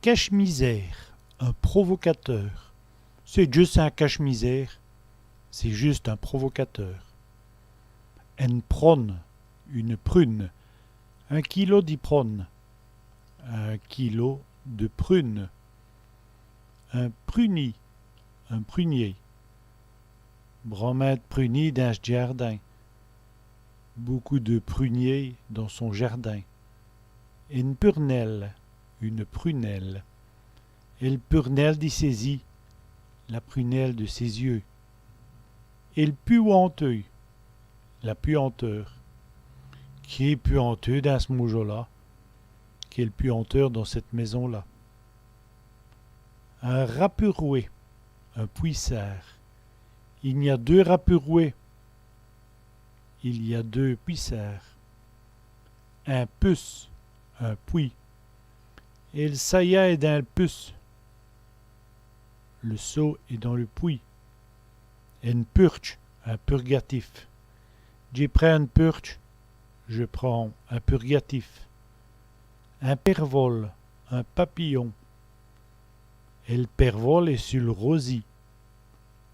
cache-misère, un provocateur. C'est juste un cache-misère, c'est juste un provocateur. Une prône, une prune, 1 kilo d'iprone, 1 kilo de prune. Un pruni, un prunier. Bromette prunie dans ce jardin. Beaucoup de pruniers dans son jardin. Une purnelle, une prunelle. Et le purnelle d'y saisit, la prunelle de ses yeux. Et le puanteux, la puanteur. Qui est puanteux dans ce mojo-là? Qui est le puanteur dans cette maison-là? Un rapuroué, un puissard. Il y a 2 rapuroués. Il y a 2 puissards. Un puce, un puits. Et le saillat est dans le puce. Le seau est dans le puits. Une purche, un purgatif. J'ai pris une purche, je prends un purgatif. Un pervol, un papillon. Et le pervol est sur le rosier.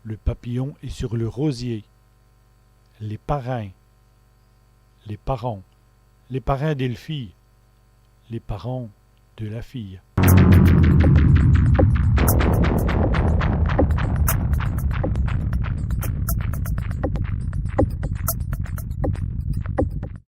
Le papillon est sur le rosier. Les parrains. Les parents. Les parrains de la fille. Les parents de la fille.